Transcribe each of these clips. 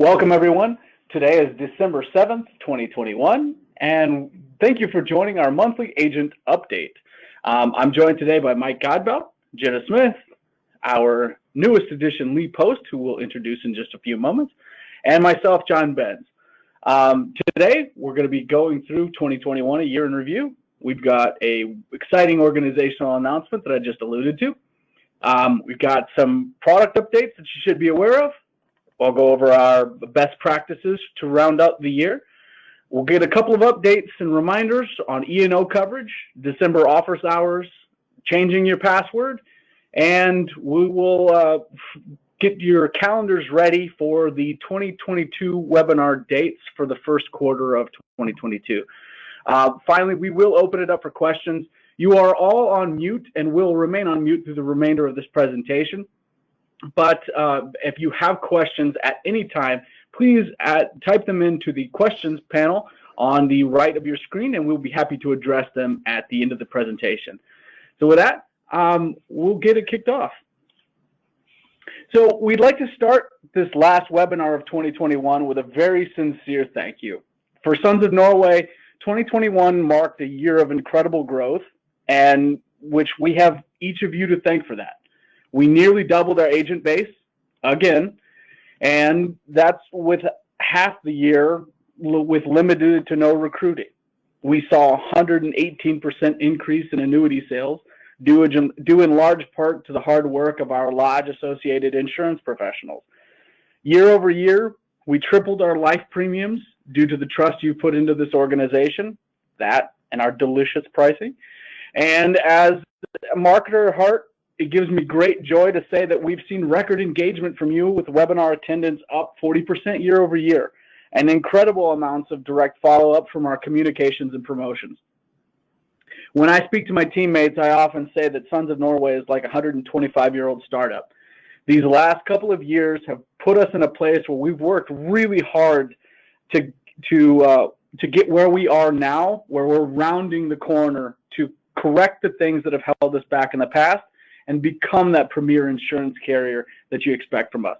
Welcome, everyone. Today is December 7th, 2021, and thank you for joining our monthly agent update. I'm joined today by Mike Godbout, Jenna Smith, our newest addition, Lee Post, who we'll introduce in just a few moments, and myself, John Benz. Today, we're going to be going through 2021, a year in review. We've got a exciting organizational announcement that I just alluded to. We've got some product updates that you should be aware of. I'll go over our best practices to round out the year. We'll get a couple of updates and reminders on E&O coverage, December offers hours, changing your password, and we will get your calendars ready for the 2022 webinar dates for the first quarter of 2022. Finally, we will open it up for questions. You are all on mute and will remain on mute through the remainder of this presentation. But if you have questions at any time, please type them into the questions panel on the right of your screen, and we'll be happy to address them at the end of the presentation. So with that, we'll get it kicked off. So we'd like to start this last webinar of 2021 with a very sincere thank you. For Sons of Norway, 2021 marked a year of incredible growth, and which we have each of you to thank for that. We nearly doubled our agent base again, and that's with half the year with limited to no recruiting. We saw a 118% increase in annuity sales, due in large part to the hard work of our large associated insurance professionals. Year over year, we tripled our life premiums due to the trust you put into this organization, that and our delicious pricing. And as a marketer at heart, it gives me great joy to say that we've seen record engagement from you with webinar attendance up 40% year over year, and incredible amounts of direct follow-up from our communications and promotions. When I speak to my teammates, I often say that Sons of Norway is like a 125-year-old startup. These last couple of years have put us in a place where we've worked really hard to get where we are now, where we're rounding the corner to correct the things that have held us back in the past and become that premier insurance carrier that you expect from us.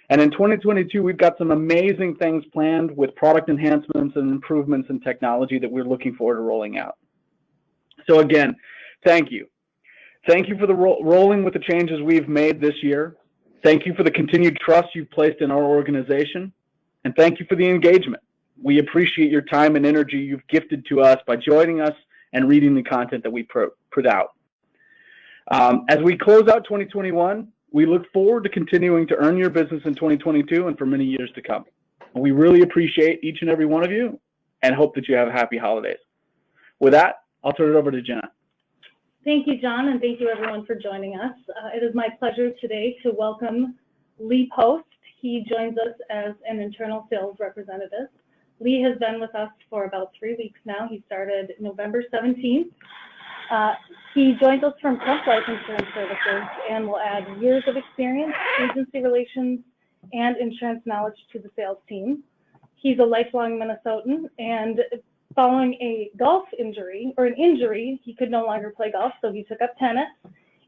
And in 2022, we've got some amazing things planned with product enhancements and improvements in technology that we're looking forward to rolling out. So again, thank you. Thank you for the rolling with the changes we've made this year. Thank you for the continued trust you've placed in our organization. And thank you for the engagement. We appreciate your time and energy you've gifted to us by joining us and reading the content that we put out. As we close out 2021, we look forward to continuing to earn your business in 2022 and for many years to come. We really appreciate each and every one of you and hope that you have happy holidays. With that, I'll turn it over to Jenna. Thank you, John, and thank you everyone for joining us. It is my pleasure today to welcome Lee Post. He joins us as an internal sales representative. Lee has been with us for about 3 weeks now. He started November 17th. He joins us from Crump Life Insurance Services and will add years of experience, agency relations, and insurance knowledge to the sales team. He's a lifelong Minnesotan, and following a golf injury, or an injury, he could no longer play golf, so he took up tennis,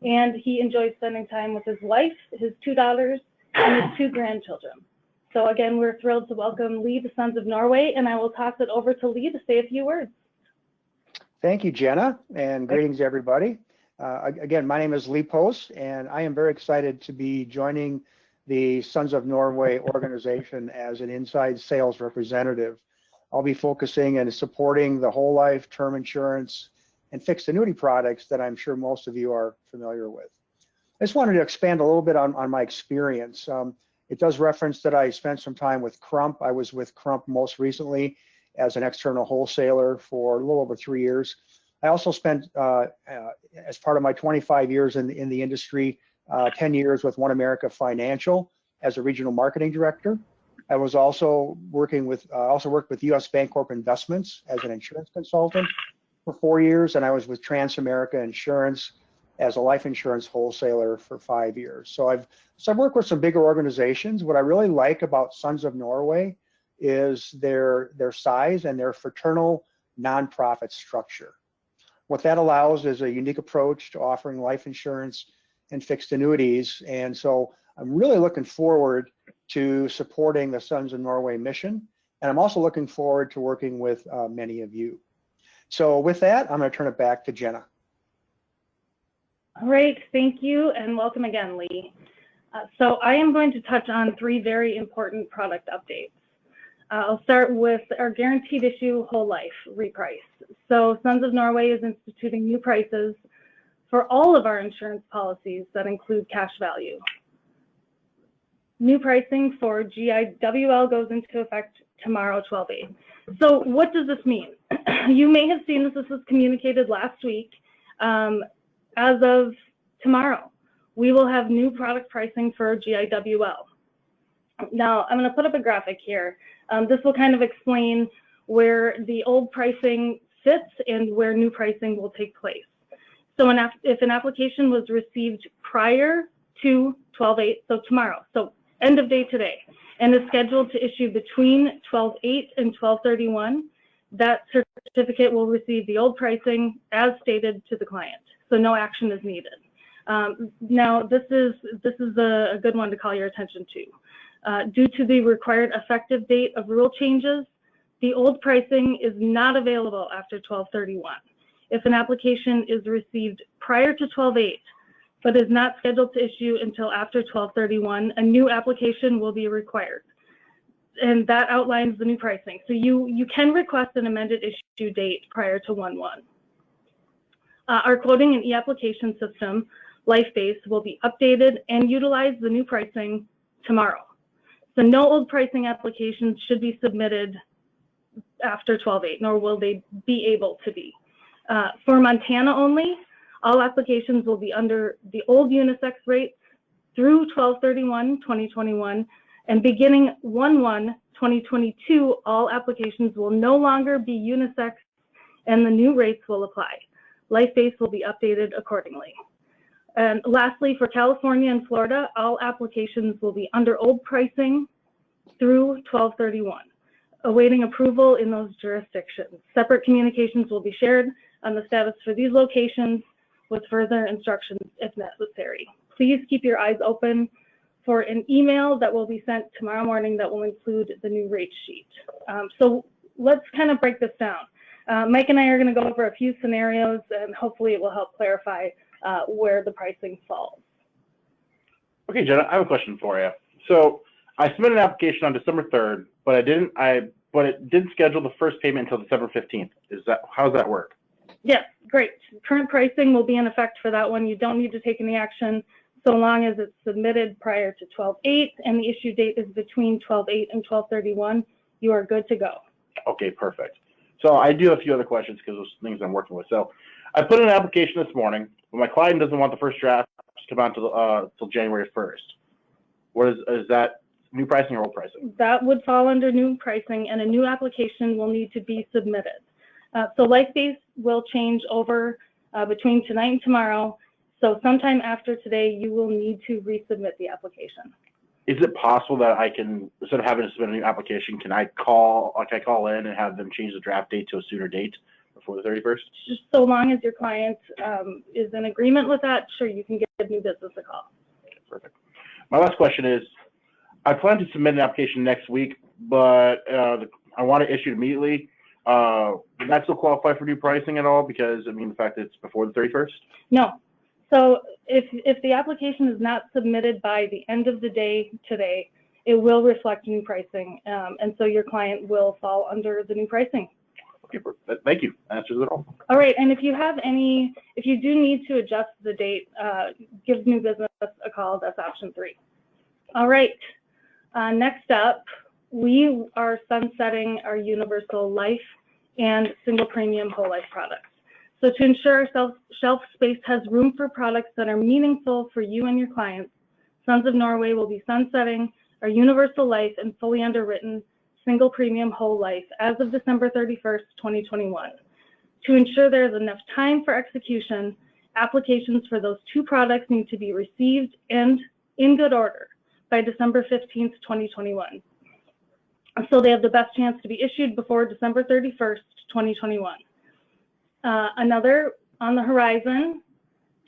and he enjoys spending time with his wife, his 2 daughters, and his 2 grandchildren. So again, we're thrilled to welcome Lee, the Sons of Norway, and I will toss it over to Lee to say a few words. Thank you, Jenna, and greetings, everybody. Again, my name is Lee Post, and I am very excited to be joining the Sons of Norway organization as an inside sales representative. I'll be focusing and supporting the whole life, term insurance, and fixed annuity products that I'm sure most of you are familiar with. I just wanted to expand a little bit on my experience. It does reference that I spent some time with Crump. I was with Crump most recently as an external wholesaler for a little over 3 years. I also spent, as part of my 25 years in the industry, 10 years with One America Financial as a regional marketing director. I was also worked with U.S. Bancorp Investments as an insurance consultant for 4 years, and I was with Transamerica Insurance as a life insurance wholesaler for 5 years. So I've worked with some bigger organizations. What I really like about Sons of Norway is their size and their fraternal nonprofit structure. What that allows is a unique approach to offering life insurance and fixed annuities. And so I'm really looking forward to supporting the Sons of Norway mission, and I'm also looking forward to working with many of you. So with that, I'm going to turn it back to Jenna. All right, thank you, and welcome again, Lee. So I am going to touch on 3 very important product updates. I'll start with our guaranteed issue whole life reprice. So Sons of Norway is instituting new prices for all of our insurance policies that include cash value. New pricing for GIWL goes into effect tomorrow, 12/8. So what does this mean? You may have seen this was communicated last week. As of tomorrow, we will have new product pricing for GIWL. Now, I'm going to put up a graphic here. This will kind of explain where the old pricing sits and where new pricing will take place. So if an application was received prior to 12/8, so tomorrow, so end of day today, and is scheduled to issue between 12/8 and 12/31, that certificate will receive the old pricing as stated to the client. So no action is needed. Now, this is a good one to call your attention to. Due to the required effective date of rule changes, the old pricing is not available after 12/31. If an application is received prior to 12/8, but is not scheduled to issue until after 12/31, a new application will be required. And that outlines the new pricing. So you can request an amended issue date prior to 1/1. Our quoting and e-application system, LifeBase, will be updated and utilize the new pricing tomorrow. So no old pricing applications should be submitted after 12/8, nor will they be able to be. For Montana only, all applications will be under the old unisex rates through 12/31/2021, and beginning 1/1/2022, all applications will no longer be unisex and the new rates will apply. LifeBase will be updated accordingly. And lastly, for California and Florida, all applications will be under old pricing through 12/31, awaiting approval in those jurisdictions. Separate communications will be shared on the status for these locations with further instructions if necessary. Please keep your eyes open for an email that will be sent tomorrow morning that will include the new rate sheet. So let's kind of break this down. Mike and I are going to go over a few scenarios, and hopefully it will help clarify where the pricing falls. Okay, Jenna, I have a question for you. So I submitted an application on December 3rd, but it didn't schedule the first payment until December 15th. How does that work? Yes, great. Current pricing will be in effect for that one. You don't need to take any action so long as it's submitted prior to 12/8 and the issue date is between 12/8 and 12/31. You are good to go. Okay, perfect. So I do have a few other questions because those things I'm working with. So I put in an application this morning, but my client doesn't want the first draft to come out until January 1st. What is that new pricing or old pricing? That would fall under new pricing, and a new application will need to be submitted. So LifeBase will change over between tonight and tomorrow. So sometime after today, you will need to resubmit the application. Is it possible that I can, instead of having to submit a new application, can I call in and have them change the draft date to a sooner date before the 31st? Just so long as your client is in agreement with that, sure, you can give new business a call. Okay, perfect. My last question is, I plan to submit an application next week, but I want to issue it immediately. Would that still qualify for new pricing at all? Because, I mean, the fact that it's before the 31st? No. So if the application is not submitted by the end of the day today, it will reflect new pricing, and so your client will fall under the new pricing. Okay, thank you. That answers it all. All right, and if you do need to adjust the date, give new business a call. That's option 3. All right, next up, we are sunsetting our universal life and single premium whole life products. So to ensure shelf space has room for products that are meaningful for you and your clients, Sons of Norway will be sunsetting our universal life and fully underwritten single premium whole life as of December 31st, 2021. To ensure there is enough time for execution, applications for those 2 products need to be received and in good order by December 15th, 2021. So they have the best chance to be issued before December 31st, 2021. Another on the horizon,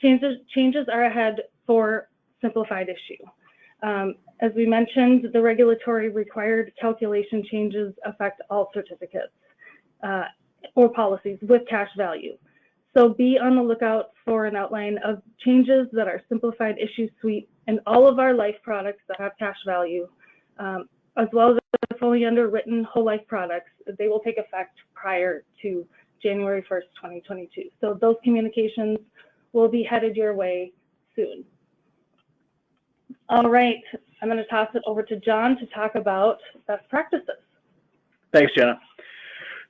changes are ahead for simplified issue. As we mentioned, the regulatory required calculation changes affect all certificates or policies with cash value. So be on the lookout for an outline of changes that are simplified issue suite in all of our life products that have cash value, as well as the fully underwritten whole life products. They will take effect prior to January 1st, 2022. So those communications will be headed your way soon. All right, I'm going to toss it over to John to talk about best practices. Thanks, Jenna.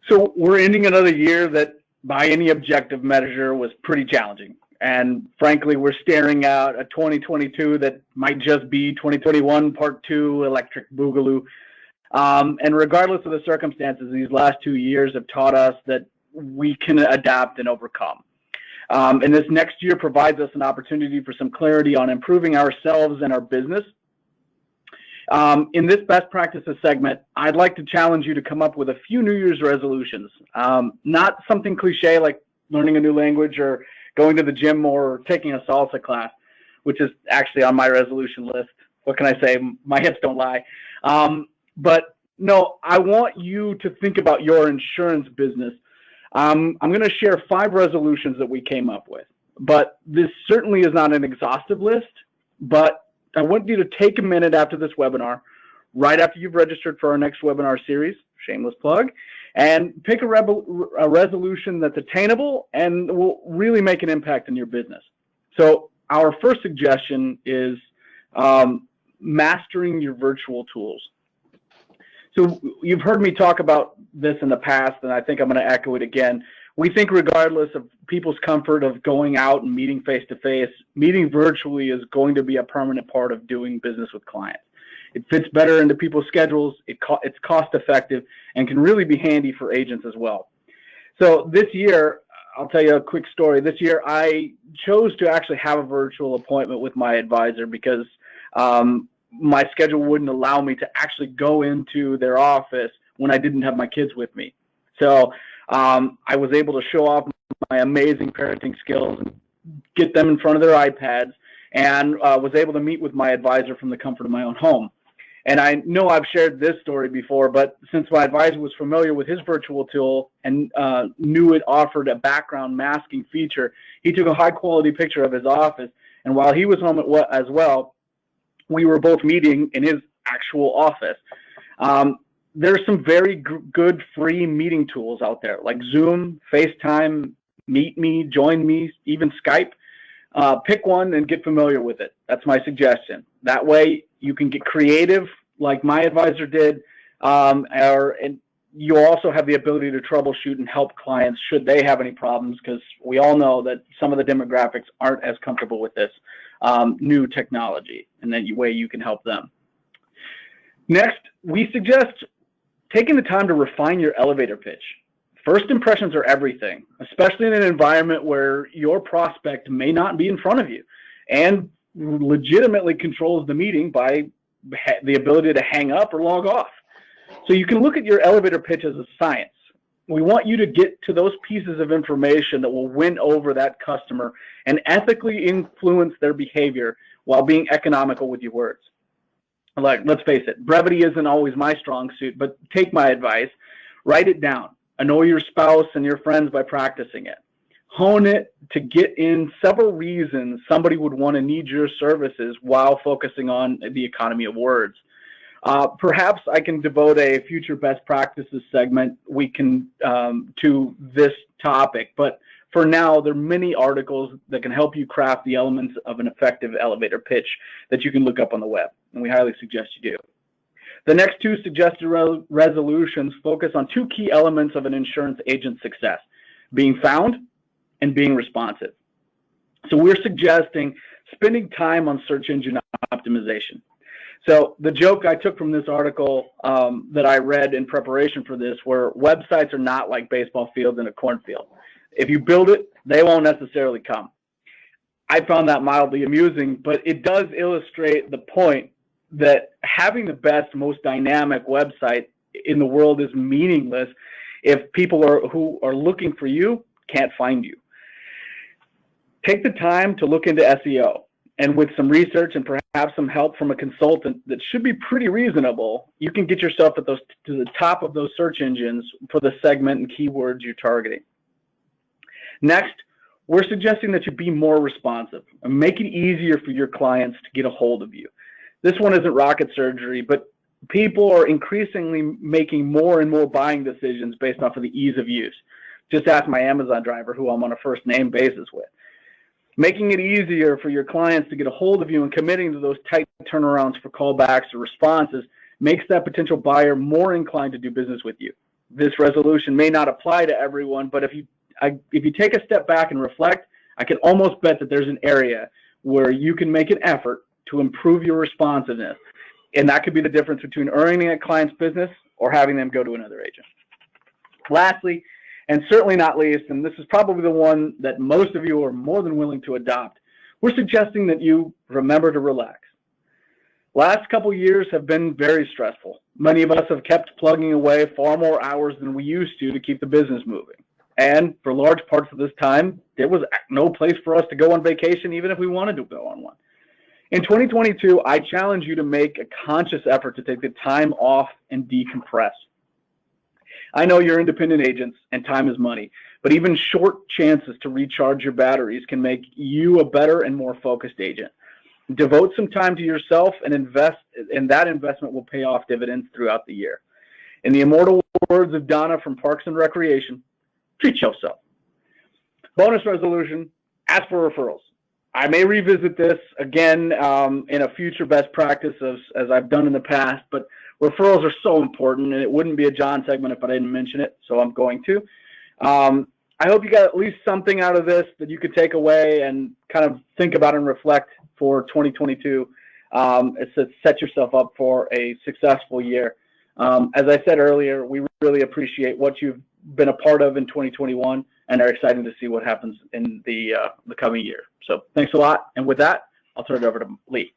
So we're ending another year that by any objective measure was pretty challenging. And frankly, we're staring at a 2022 that might just be 2021 Part 2 electric boogaloo. And regardless of the circumstances, these last 2 years have taught us that we can adapt and overcome. And this next year provides us an opportunity for some clarity on improving ourselves and our business. In this best practices segment, I'd like to challenge you to come up with a few New Year's resolutions. Not something cliche like learning a new language or going to the gym or taking a salsa class, which is actually on my resolution list. What can I say? My hips don't lie. But no, I want you to think about your insurance business. I'm going to share 5 resolutions that we came up with, but this certainly is not an exhaustive list. But I want you to take a minute after this webinar, right after you've registered for our next webinar series, shameless plug, and pick a resolution that's attainable and will really make an impact in your business. So our first suggestion is mastering your virtual tools. So you've heard me talk about this in the past, and I think I'm going to echo it again. We think regardless of people's comfort of going out and meeting face-to-face, meeting virtually is going to be a permanent part of doing business with clients. It fits better into people's schedules, it's cost-effective, and can really be handy for agents as well. So this year, I'll tell you a quick story. This year, I chose to actually have a virtual appointment with my advisor because my schedule wouldn't allow me to actually go into their office when I didn't have my kids with me. So I was able to show off my amazing parenting skills and get them in front of their iPads, and was able to meet with my advisor from the comfort of my own home. And I know I've shared this story before, but since my advisor was familiar with his virtual tool and knew it offered a background masking feature, he took a high-quality picture of his office, and while he was home as well, we were both meeting in his actual office. There's some very good free meeting tools out there like Zoom, FaceTime, Meet Me, Join Me, even Skype. Pick one and get familiar with it. That's my suggestion. That way you can get creative like my advisor did, and you also have the ability to troubleshoot and help clients should they have any problems, because we all know that some of the demographics aren't as comfortable with this new technology, and that way you can help them. Next, we suggest taking the time to refine your elevator pitch. First impressions are everything, especially in an environment where your prospect may not be in front of you and legitimately controls the meeting by the ability to hang up or log off. So you can look at your elevator pitch as a science. We want you to get to those pieces of information that will win over that customer and ethically influence their behavior while being economical with your words. Like, let's face it, brevity isn't always my strong suit, but take my advice, write it down. Annoy your spouse and your friends by practicing it. Hone it to get in several reasons somebody would want to need your services while focusing on the economy of words. Perhaps I can devote a future best practices segment to this topic, but for now, there are many articles that can help you craft the elements of an effective elevator pitch that you can look up on the web, and we highly suggest you do. The next 2 suggested resolutions focus on 2 key elements of an insurance agent's success: being found and being responsive. So we're suggesting spending time on search engine optimization. So the joke I took from this article that I read in preparation for this were websites are not like baseball fields in a cornfield. If you build it, they won't necessarily come. I found that mildly amusing, but it does illustrate the point that having the best, most dynamic website in the world is meaningless if people who are looking for you can't find you. Take the time to look into SEO And with some research and perhaps some help from a consultant that should be pretty reasonable, you can get yourself to the top of those search engines for the segment and keywords you're targeting. Next, we're suggesting that you be more responsive and make it easier for your clients to get a hold of you. This one isn't rocket surgery, but people are increasingly making more and more buying decisions based off of the ease of use. Just ask my Amazon driver, who I'm on a first name basis with. Making it easier for your clients to get a hold of you and committing to those tight turnarounds for callbacks or responses makes that potential buyer more inclined to do business with you. This resolution may not apply to everyone, but if you take a step back and reflect, I can almost bet that there's an area where you can make an effort to improve your responsiveness. And that could be the difference between earning a client's business or having them go to another agent. Lastly, and certainly not least, and this is probably the one that most of you are more than willing to adopt, we're suggesting that you remember to relax. Last couple years have been very stressful. Many of us have kept plugging away far more hours than we used to keep the business moving. And for large parts of this time, there was no place for us to go on vacation, even if we wanted to go on one. In 2022, I challenge you to make a conscious effort to take the time off and decompress. I know you're independent agents and time is money, but even short chances to recharge your batteries can make you a better and more focused agent. Devote some time to yourself and invest, and that investment will pay off dividends throughout the year. In the immortal words of Donna from Parks and Recreation, treat yourself. Bonus resolution, ask for referrals. I may revisit this again in a future best practice as I've done in the past, but referrals are so important, and it wouldn't be a John segment if I didn't mention it, so I'm going to. I hope you got at least something out of this that you could take away and kind of think about and reflect for 2022. It's to set yourself up for a successful year. As I said earlier, we really appreciate what you've been a part of in 2021 and are excited to see what happens in the coming year. So thanks a lot. And with that, I'll turn it over to Lee.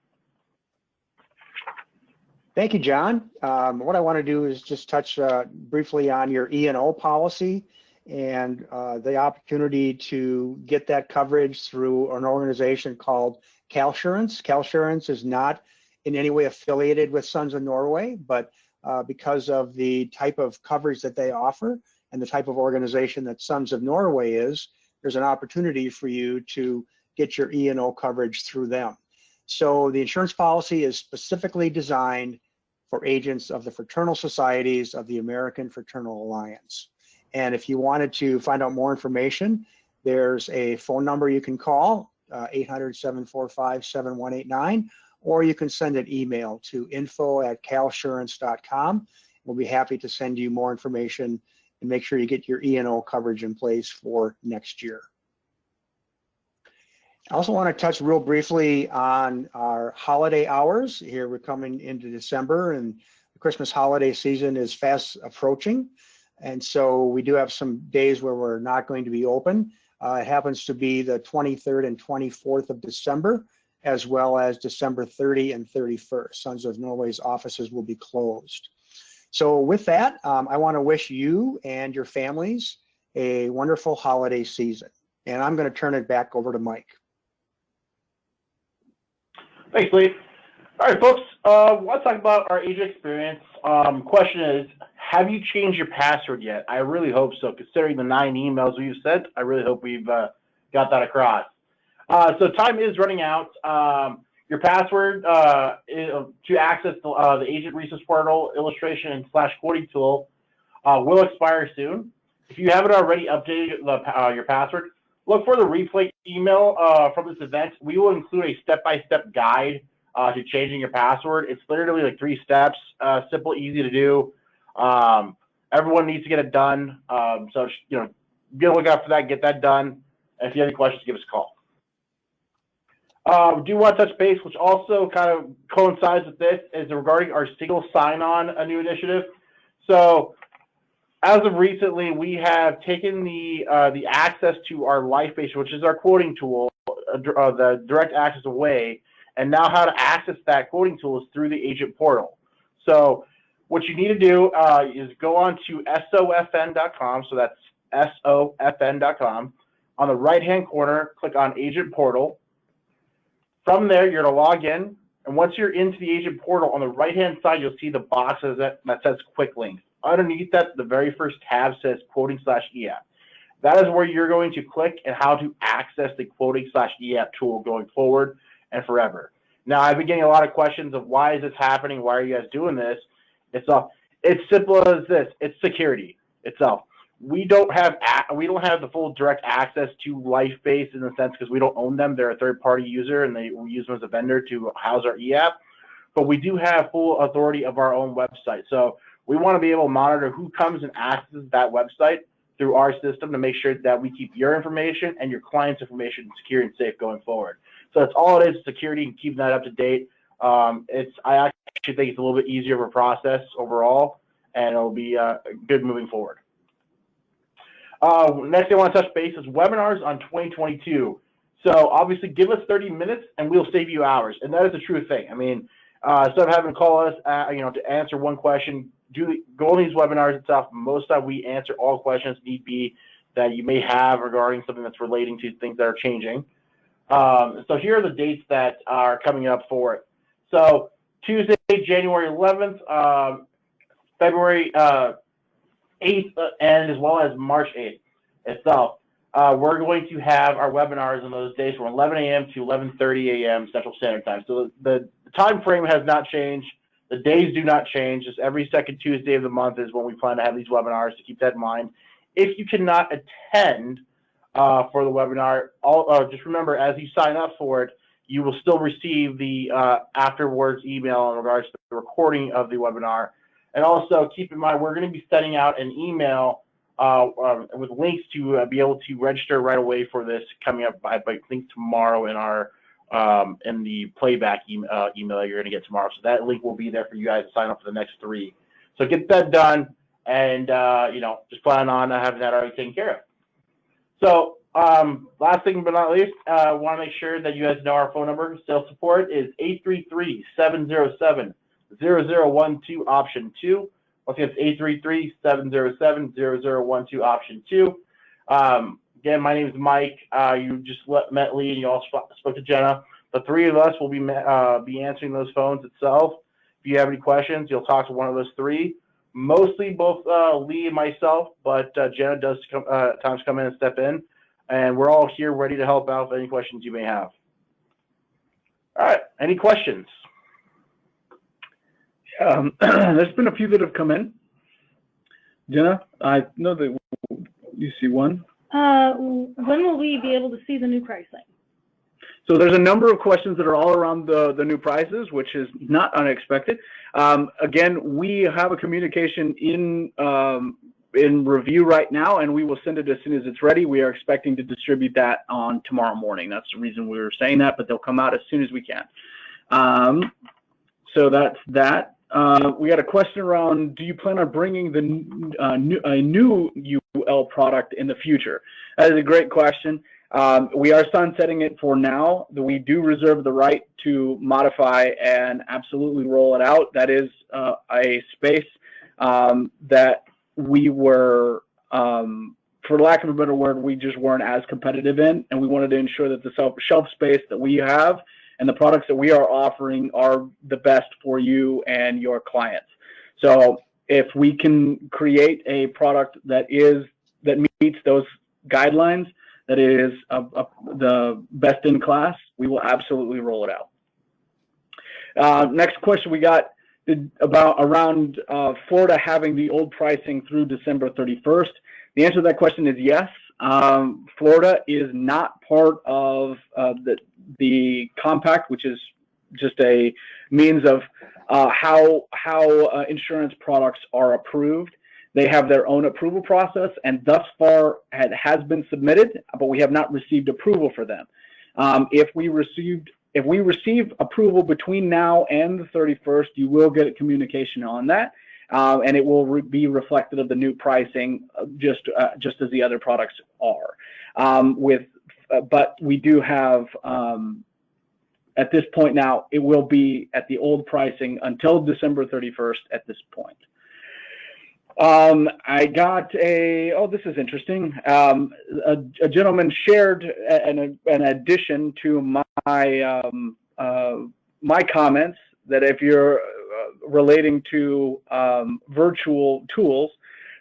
Thank you, John. What I want to do is just touch briefly on your E&O policy and the opportunity to get that coverage through an organization called CalSurance. CalSurance is not in any way affiliated with Sons of Norway, but because of the type of coverage that they offer and the type of organization that Sons of Norway is, there's an opportunity for you to get your E&O coverage through them. So the insurance policy is specifically designed for agents of the fraternal societies of the American Fraternal Alliance. And if you wanted to find out more information, there's a phone number you can call, 800-745-7189, or you can send an email to info@calsurance.com. We'll be happy to send you more information and make sure you get your E&O coverage in place for next year. I also want to touch real briefly on our holiday hours. Here we're coming into December and the Christmas holiday season is fast approaching. And so we do have some days where we're not going to be open. It happens to be the 23rd and 24th of December, as well as December 30 and 31st. Sons of Norway's offices will be closed. So with that, I want to wish you and your families a wonderful holiday season. And I'm going to turn it back over to Mike. Thanks, Lee. All right, folks, let's talk about our agent experience. Question is, have you changed your password yet? I really hope so. Considering the 9 emails we've sent, I really hope we've got that across. So time is running out. Your password to access the agent resource portal, illustration, and /quoting tool will expire soon. If you haven't already updated your password, look for the replay email from this event. We will include a step-by-step guide to changing your password. It's literally like 3 steps, simple, easy to do. Everyone needs to get it done. So, be on the lookout for that, get that done. And if you have any questions, give us a call. We do want to touch base, which also kind of coincides with this, is regarding our single sign-on, a new initiative. So, as of recently, we have taken the access to our LifeBase, which is our quoting tool, the direct access away, and now how to access that quoting tool is through the agent portal. So what you need to do is go on to SOFN.com, so that's SOFN.com. On the right-hand corner, click on Agent Portal. From there, you're going to log in, and once you're into the agent portal, on the right-hand side, you'll see the boxes that says Quick Links. Underneath that, the very first tab says Quoting/eApp. That is where you're going to click and how to access the Quoting/eApp tool going forward and forever. Now, I've been getting a lot of questions of why is this happening? Why are you guys doing this? It's simple as this. It's security itself. We don't have the full direct access to LifeBase in the sense because we don't own them. They're a third-party user, and we use them as a vendor to house our eApp. But we do have full authority of our own website. So we want to be able to monitor who comes and accesses that website through our system to make sure that we keep your information and your client's information secure and safe going forward. So that's all it is, security, and keeping that up to date. I actually think it's a little bit easier of a process overall, and it'll be good moving forward. Next thing I want to touch base is webinars on 2022. So obviously, give us 30 minutes, and we'll save you hours, and that is a true thing. I mean, instead of having to call us, to answer one question, go on these webinars itself. Most of the time, we answer all questions need be that you may have regarding something that's relating to things that are changing. So here are the dates that are coming up for it. So Tuesday, January 11th, February 8th, and as well as March 8th itself. We're going to have our webinars on those days from 11 a.m. to 11:30 a.m. Central Standard Time. So the time frame has not changed. The days do not change. Just every second Tuesday of the month is when we plan to have these webinars, to keep that in mind. If you cannot attend for the webinar, just remember, as you sign up for it, you will still receive the afterwards email in regards to the recording of the webinar. And also keep in mind, we're going to be sending out an email with links to be able to register right away for this coming up by I think tomorrow in our in the playback email that you're going to get tomorrow. So that link will be there for you guys to sign up for the next 3. So get that done, and just plan on having that already taken care of. So last thing but not least, I want to make sure that you guys know our phone number. Sales support is 833-707-0012 option 2. Once again, it's 833-707-0012 option 2. Again, my name is Mike. You just met Lee, and you also spoke to Jenna. The 3 of us will be answering those phones itself. If you have any questions, you'll talk to one of those 3. Mostly both Lee and myself, but Jenna does times come in and step in. And we're all here ready to help out with any questions you may have. All right, any questions? There's been a few that have come in. Jenna, I know that you see one. When will we be able to see the new pricing? So there's a number of questions that are all around the new prices, which is not unexpected. Again, we have a communication in review right now, and we will send it as soon as it's ready. We are expecting to distribute that on tomorrow morning. That's the reason we were saying that, but they'll come out as soon as we can. So that's that. We got a question around, do you plan on bringing a new UL product in the future? That is a great question. We are sunsetting it for now. We do reserve the right to modify and absolutely roll it out. That is a space that we were, for lack of a better word, we just weren't as competitive in, and we wanted to ensure that the shelf space that we have and the products that we are offering are the best for you and your clients. So if we can create a product that meets those guidelines, that is the best in class, we will absolutely roll it out. Next question we got around Florida having the old pricing through December 31st. The answer to that question is yes. Florida is not part of the compact, which is just a means of how insurance products are approved. They have their own approval process, and thus far it has been submitted, but we have not received approval for them. If we receive approval between now and the 31st, you will get a communication on that, and it will be reflected of the new pricing, just as the other products are. But we do have, at this point now, it will be at the old pricing until December 31st at this point. I got this is interesting. A gentleman shared an addition to my my comments that if you're relating to virtual tools,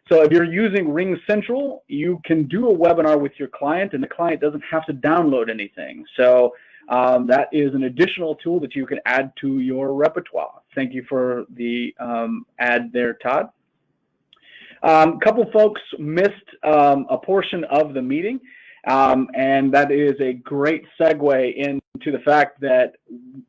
so if you're using RingCentral, you can do a webinar with your client, and the client doesn't have to download anything. So that is an additional tool that you can add to your repertoire. Thank you for the ad there, Todd. A couple folks missed a portion of the meeting, and that is a great segue into the fact that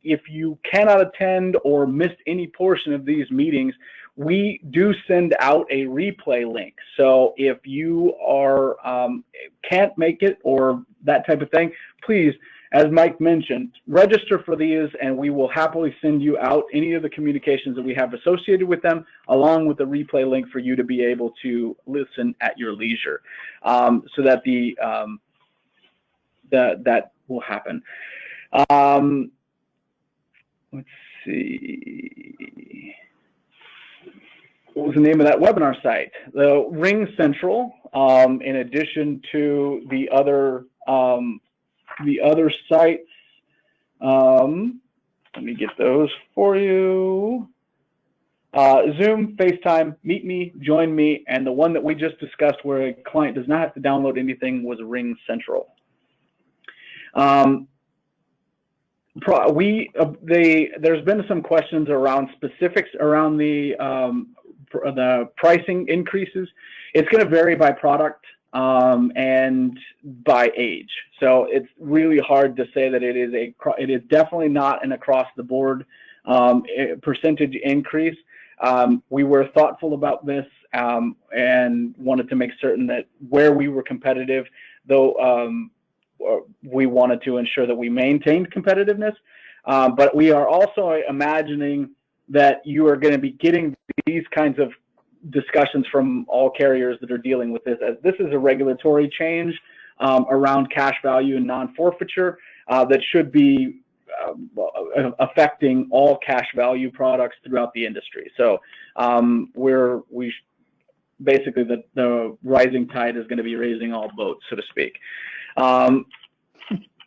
if you cannot attend or missed any portion of these meetings, we do send out a replay link. So if you are can't make it or that type of thing, please, as Mike mentioned, register for these, and we will happily send you out any of the communications that we have associated with them, along with the replay link for you to be able to listen at your leisure, so that that will happen. Let's see. What was the name of that webinar site? The RingCentral, in addition to the other sites. Let me get those for you. Zoom, FaceTime, Meet Me, Join Me, and the one that we just discussed where a client does not have to download anything was RingCentral. There's been some questions around specifics around the pricing increases. It's going to vary by product and by age. So it's really hard to say that it is definitely not an across the board percentage increase. We were thoughtful about this and wanted to make certain that where we were competitive, though we wanted to ensure that we maintained competitiveness, but we are also imagining that you are going to be getting these kinds of discussions from all carriers that are dealing with this, as this is a regulatory change around cash value and non-forfeiture that should be affecting all cash value products throughout the industry. So basically the rising tide is going to be raising all boats, so to speak.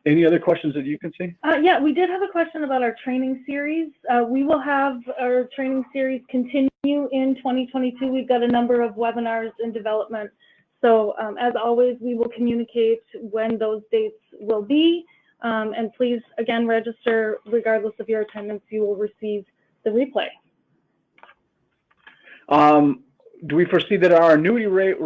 Any other questions that you can see? Yeah, we did have a question about our training series. We will have our training series continue in 2022. We've got a number of webinars in development. So as always, we will communicate when those dates will be. And please, again, register regardless of your attendance. You will receive the replay. Do we foresee that our annuity rate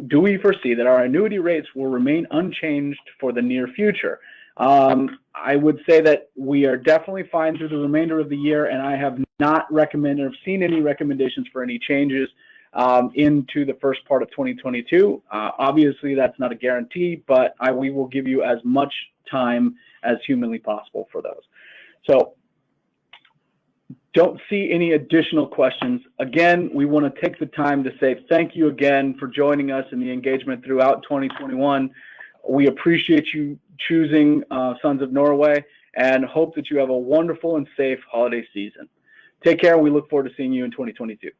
do we foresee that our annuity rates will remain unchanged for the near future? I would say that we are definitely fine through the remainder of the year, and I have not recommended or seen any recommendations for any changes into the first part of 2022. Obviously, that's not a guarantee, but we will give you as much time as humanly possible for those. So don't see any additional questions. Again, we want to take the time to say thank you again for joining us in the engagement throughout 2021. We appreciate you choosing Sons of Norway and hope that you have a wonderful and safe holiday season. Take care. We look forward to seeing you in 2022.